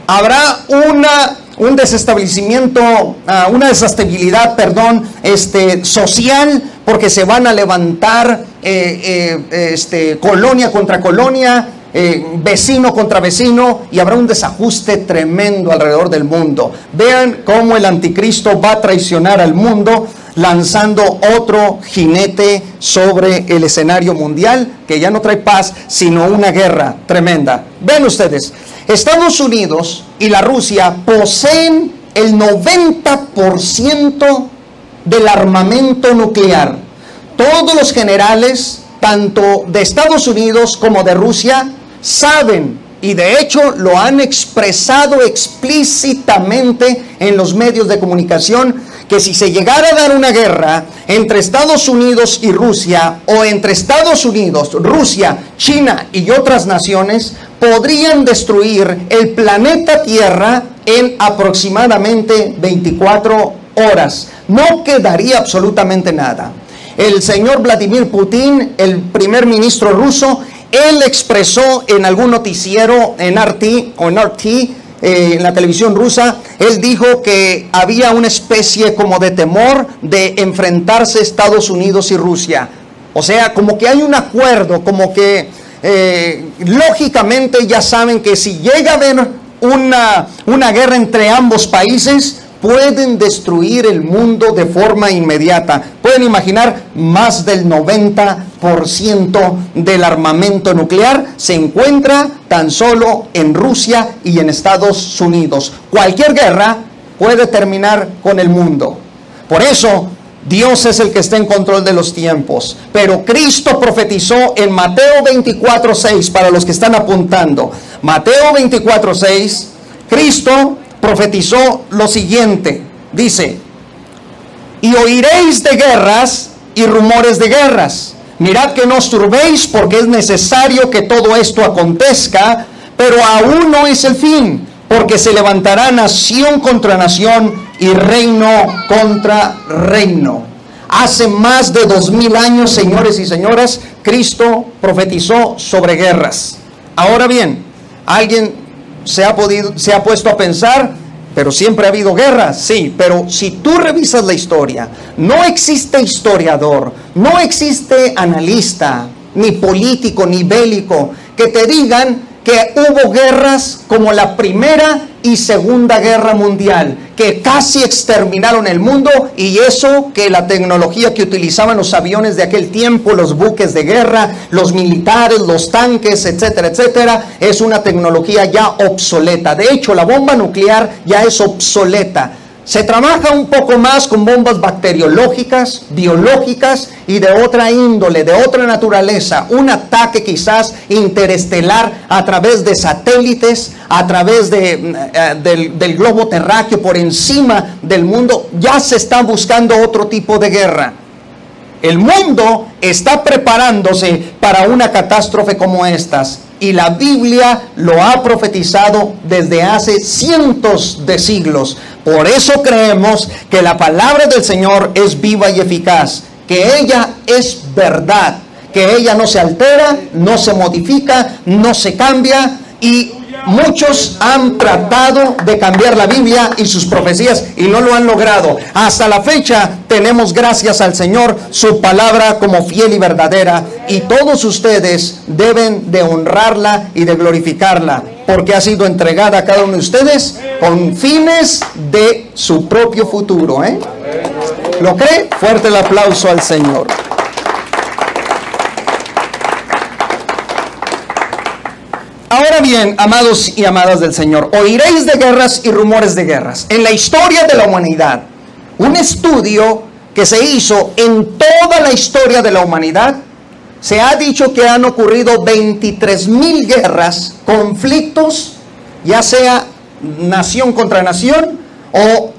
habrá un desestablecimiento, una desestabilidad, social, porque se van a levantar colonia contra colonia, vecino contra vecino, y habrá un desajuste tremendo alrededor del mundo. Vean cómo el anticristo va a traicionar al mundo, lanzando otro jinete sobre el escenario mundial, que ya no trae paz, sino una guerra tremenda. Ven ustedes, Estados Unidos y la Rusia poseen el 90% del armamento nuclear. Todos los generales, tanto de Estados Unidos como de Rusia, saben, y de hecho lo han expresado explícitamente en los medios de comunicación, que si se llegara a dar una guerra entre Estados Unidos y Rusia, o entre Estados Unidos, Rusia, China y otras naciones, podrían destruir el planeta Tierra en aproximadamente 24 horas. No quedaría absolutamente nada. El señor Vladimir Putin, el primer ministro ruso, él expresó en algún noticiero en RT, en la televisión rusa, él dijo que había una especie como de temor de enfrentarse Estados Unidos y Rusia. O sea, como que hay un acuerdo, como que lógicamente ya saben que si llega a haber una guerra entre ambos países, pueden destruir el mundo de forma inmediata. Pueden imaginar, más del 90% del armamento nuclear se encuentra tan solo en Rusia y en Estados Unidos. Cualquier guerra puede terminar con el mundo. Por eso, Dios es el que está en control de los tiempos. Pero Cristo profetizó en Mateo 24:6, para los que están apuntando. Mateo 24:6, Cristo profetizó lo siguiente, dice: y oiréis de guerras y rumores de guerras. Mirad que no os turbéis, porque es necesario que todo esto acontezca, pero aún no es el fin, porque se levantará nación contra nación y reino contra reino. Hace más de 2000 años, señores y señoras, Cristo profetizó sobre guerras. Ahora bien, alguien se ha puesto a pensar, pero siempre ha habido guerras. Sí, pero si tú revisas la historia, no existe historiador, no existe analista, ni político, ni bélico, que te digan que hubo guerras como la Primera y Segunda Guerra Mundial, que casi exterminaron el mundo, y eso que la tecnología que utilizaban los aviones de aquel tiempo, los buques de guerra, los militares, los tanques, etcétera, etcétera, es una tecnología ya obsoleta. De hecho, la bomba nuclear ya es obsoleta. Se trabaja un poco más con bombas bacteriológicas, biológicas y de otra índole, de otra naturaleza. Un ataque quizás interestelar a través de satélites, a través del globo terráqueo por encima del mundo. Ya se está buscando otro tipo de guerra. El mundo está preparándose para una catástrofe como estas. Y la Biblia lo ha profetizado desde hace cientos de siglos. Por eso creemos que la palabra del Señor es viva y eficaz, que ella es verdad, que ella no se altera, no se modifica, no se cambia, y muchos han tratado de cambiar la Biblia y sus profecías y no lo han logrado. Hasta la fecha tenemos, gracias al Señor, su palabra como fiel y verdadera, y todos ustedes deben de honrarla y de glorificarla, porque ha sido entregada a cada uno de ustedes con fines de su propio futuro. ¿Lo cree? Fuerte el aplauso al Señor. Ahora bien, amados y amadas del Señor, oiréis de guerras y rumores de guerras. En la historia de la humanidad, un estudio que se hizo en toda la historia de la humanidad, se ha dicho que han ocurrido 23,000 guerras, conflictos, ya sea nación contra nación o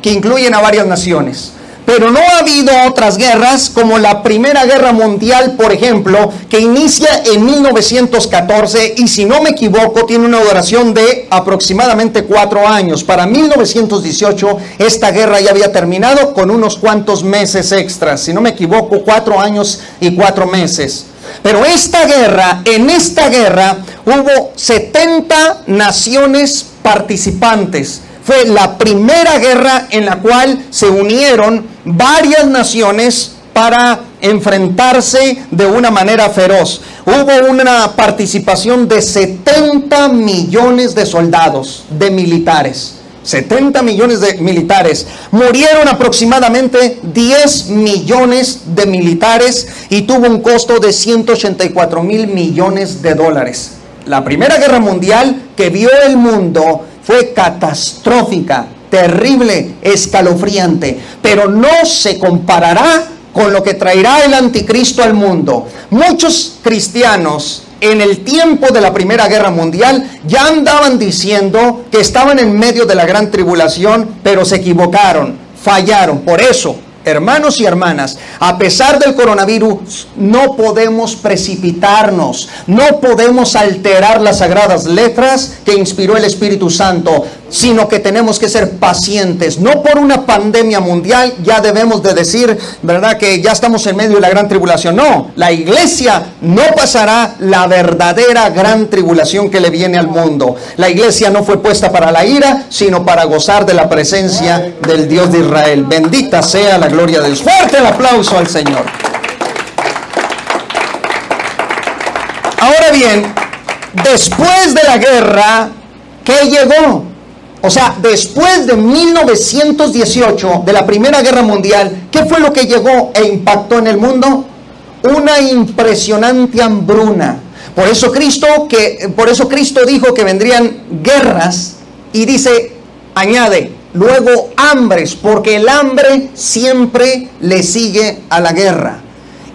que incluyen a varias naciones. Pero no ha habido otras guerras como la Primera Guerra Mundial, por ejemplo, que inicia en 1914 y, si no me equivoco, tiene una duración de aproximadamente 4 años. Para 1918 esta guerra ya había terminado con unos cuantos meses extras. Si no me equivoco, 4 años y 4 meses. Pero en esta guerra hubo 70 naciones participantes. Fue la primera guerra en la cual se unieron varias naciones para enfrentarse de una manera feroz. Hubo una participación de 70 millones de soldados, de militares. 70 millones de militares. Murieron aproximadamente 10 millones de militares y tuvo un costo de 184 mil millones de dólares. La Primera Guerra Mundial que vio el mundo fue catastrófica, terrible, escalofriante, pero no se comparará con lo que traerá el anticristo al mundo. Muchos cristianos en el tiempo de la Primera Guerra Mundial ya andaban diciendo que estaban en medio de la gran tribulación, pero se equivocaron, fallaron. Por eso, hermanos y hermanas, a pesar del coronavirus, no podemos precipitarnos, no podemos alterar las sagradas letras que inspiró el Espíritu Santo, sino que tenemos que ser pacientes. No por una pandemia mundial ya debemos de decir, ¿verdad?, que ya estamos en medio de la gran tribulación. No, la iglesia no pasará la verdadera gran tribulación que le viene al mundo. La iglesia no fue puesta para la ira, sino para gozar de la presencia del Dios de Israel. Bendita sea la gloria de Dios. Fuerte el aplauso al Señor. Ahora bien, después de la guerra, ¿qué llegó? O sea, después de 1918, de la Primera Guerra Mundial, ¿qué fue lo que llegó e impactó en el mundo? Una impresionante hambruna. Por eso Cristo dijo que vendrían guerras y dice, añade, luego hambres, porque el hambre siempre le sigue a la guerra.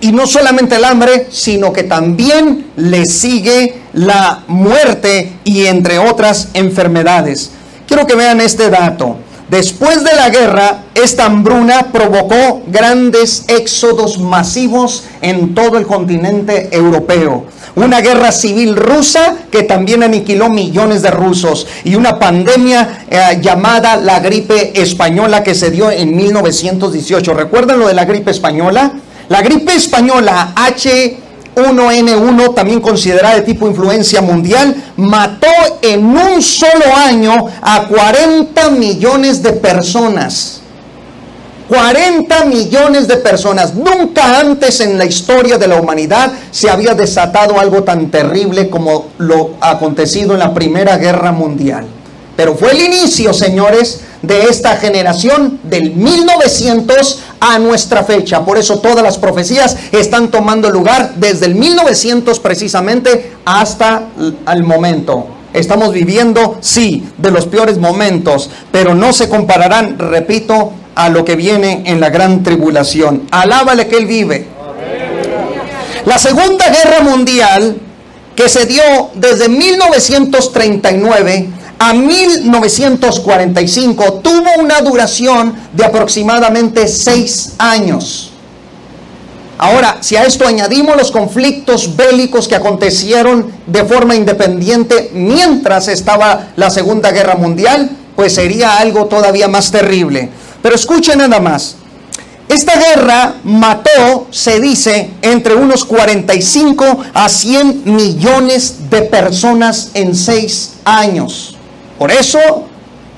Y no solamente el hambre, sino que también le sigue la muerte y entre otras enfermedades. Quiero que vean este dato. Después de la guerra, esta hambruna provocó grandes éxodos masivos en todo el continente europeo. Una guerra civil rusa que también aniquiló millones de rusos. Y una pandemia llamada la gripe española que se dio en 1918. ¿Recuerdan lo de la gripe española? La gripe española H1N1, también considerada de tipo influencia mundial, mató en un solo año a 40 millones de personas. 40 millones de personas. Nunca antes en la historia de la humanidad se había desatado algo tan terrible como lo acontecido en la Primera Guerra Mundial. Pero fue el inicio, señores, de esta generación del 1900 a nuestra fecha. Por eso todas las profecías están tomando lugar desde el 1900 precisamente hasta el momento. Estamos viviendo, sí, de los peores momentos, pero no se compararán, repito, a lo que viene en la gran tribulación. Alábale que Él vive. La Segunda Guerra Mundial, que se dio desde 1939 a 1945, tuvo una duración de aproximadamente 6 años. Ahora, si a esto añadimos los conflictos bélicos que acontecieron de forma independiente mientras estaba la Segunda Guerra Mundial, pues sería algo todavía más terrible. Pero escuchen nada más. Esta guerra mató, se dice, entre unos 45 a 100 millones de personas en 6 años. Por eso,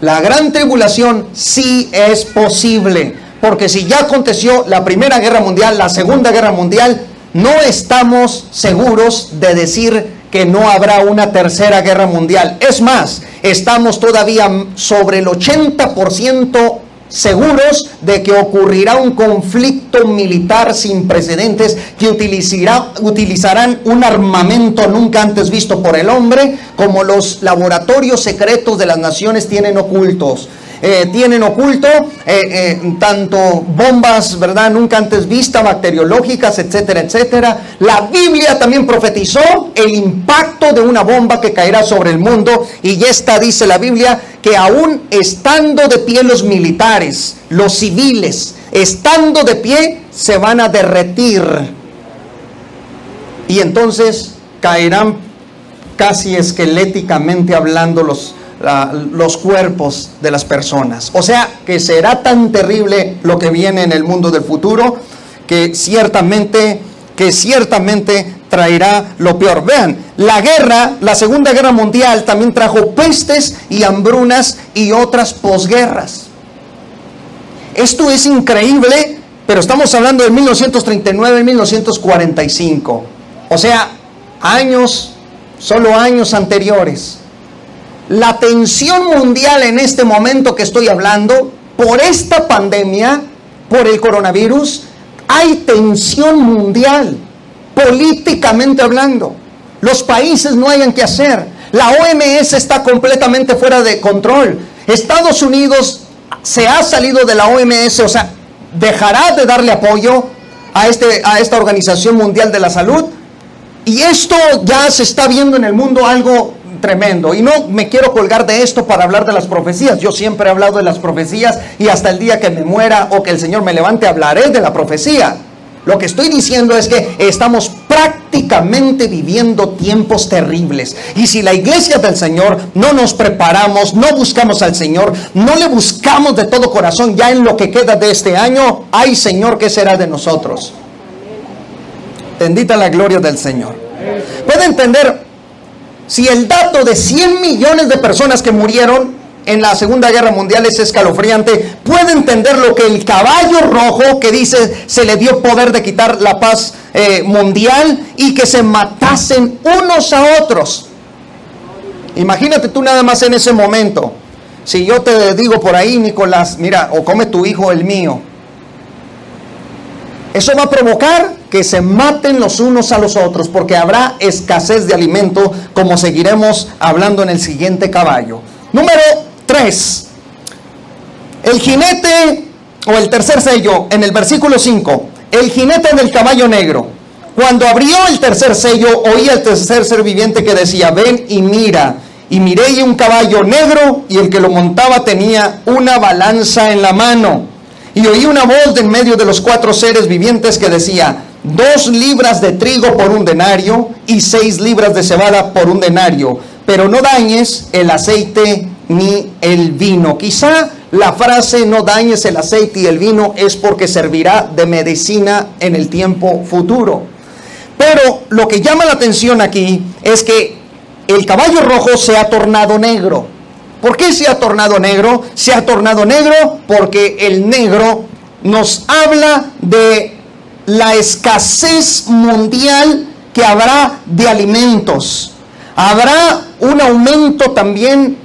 la gran tribulación sí es posible. Porque si ya aconteció la Primera Guerra Mundial, la Segunda Guerra Mundial, no estamos seguros de decir que no habrá una Tercera Guerra Mundial. Es más, estamos todavía sobre el 80% seguros de que ocurrirá un conflicto militar sin precedentes que utilizarán un armamento nunca antes visto por el hombre, como los laboratorios secretos de las naciones tienen ocultos. Tanto bombas, ¿verdad?, nunca antes vistas, bacteriológicas, etcétera, etcétera. La Biblia también profetizó el impacto de una bomba que caerá sobre el mundo, y ya está, dice la Biblia, que aún estando de pie los militares, los civiles, estando de pie, se van a derretir. Y entonces caerán casi esqueléticamente hablando los cuerpos de las personas. O sea, que será tan terrible lo que viene en el mundo del futuro, que ciertamente traerá lo peor. Vean, la Segunda Guerra Mundial también trajo pestes y hambrunas y otras posguerras. Esto es increíble, pero estamos hablando de 1939 y 1945. O sea, solo años anteriores. La tensión mundial en este momento que estoy hablando, por esta pandemia, por el coronavirus, hay tensión mundial, políticamente hablando. Los países no hayan qué hacer. La OMS está completamente fuera de control. Estados Unidos se ha salido de la OMS, o sea, dejará de darle apoyo a esta Organización Mundial de la Salud. Y esto ya se está viendo en el mundo algo tremendo. Y no me quiero colgar de esto para hablar de las profecías. Yo siempre he hablado de las profecías y hasta el día que me muera o que el Señor me levante hablaré de la profecía. Lo que estoy diciendo es que estamos prácticamente viviendo tiempos terribles. Y si la iglesia del Señor no nos preparamos, no buscamos al Señor, no le buscamos de todo corazón ya en lo que queda de este año, ay Señor, ¿qué será de nosotros? Bendita la gloria del Señor. ¿Puede entender? Si el dato de 100 millones de personas que murieron en la Segunda Guerra Mundial es escalofriante, puede entender lo que el caballo rojo, que dice se le dio poder de quitar la paz mundial y que se matasen unos a otros. Imagínate tú nada más en ese momento. Si yo te digo por ahí, Nicolás, mira, o come tu hijo el mío, eso va a provocar que se maten los unos a los otros, porque habrá escasez de alimento, como seguiremos hablando en el siguiente caballo. Número 3. El jinete, o el tercer sello, en el versículo 5. El jinete del caballo negro, cuando abrió el tercer sello, oí al tercer ser viviente que decía: ven y mira. Y miré, y un caballo negro, y el que lo montaba tenía una balanza en la mano. Y oí una voz de en medio de los 4 seres vivientes que decía: 2 libras de trigo por 1 denario, y 6 libras de cebada por 1 denario, pero no dañes el aceite ni el vino. Quizá la frase no dañes el aceite y el vino es porque servirá de medicina en el tiempo futuro. Pero lo que llama la atención aquí es que el caballo rojo se ha tornado negro. ¿Por qué se ha tornado negro? Se ha tornado negro porque el negro nos habla de la escasez mundial que habrá de alimentos. Habrá un aumento también,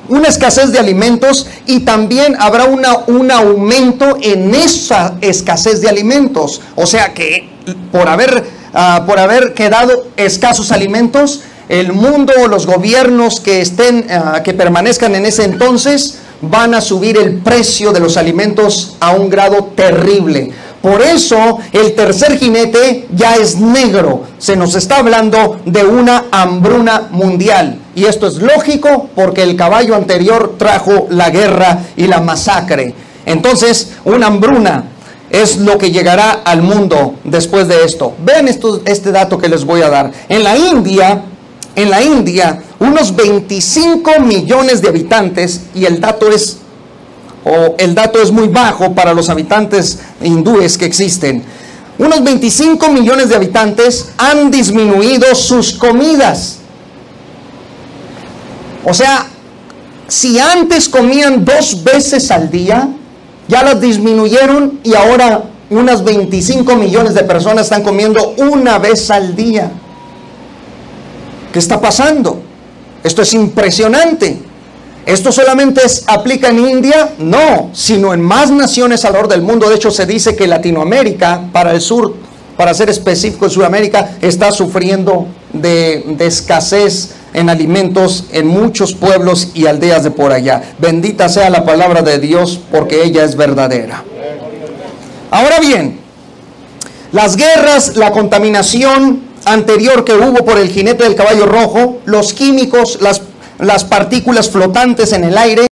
una escasez de alimentos, y también habrá un aumento en esa escasez de alimentos. O sea que por haber quedado escasos alimentos, el mundo o los gobiernos que permanezcan en ese entonces van a subir el precio de los alimentos a un grado terrible. Por eso el tercer jinete ya es negro. Se nos está hablando de una hambruna mundial. Y esto es lógico porque el caballo anterior trajo la guerra y la masacre. Entonces, una hambruna es lo que llegará al mundo después de esto. Vean este dato que les voy a dar. En la India, unos 25 millones de habitantes, y el dato es muy bajo para los habitantes hindúes que existen. Unos 25 millones de habitantes han disminuido sus comidas. O sea, si antes comían 2 veces al día, ya las disminuyeron y ahora unas 25 millones de personas están comiendo 1 vez al día. ¿Qué está pasando? Esto es impresionante. ¿Esto solamente aplica en India? No, sino en más naciones alrededor del mundo. De hecho, se dice que Latinoamérica, para el sur, para ser específico, en Sudamérica, está sufriendo de escasez en alimentos en muchos pueblos y aldeas de por allá. Bendita sea la palabra de Dios, porque ella es verdadera. Ahora bien, las guerras, la contaminación anterior que hubo por el jinete del caballo rojo, los químicos, las partículas flotantes en el aire,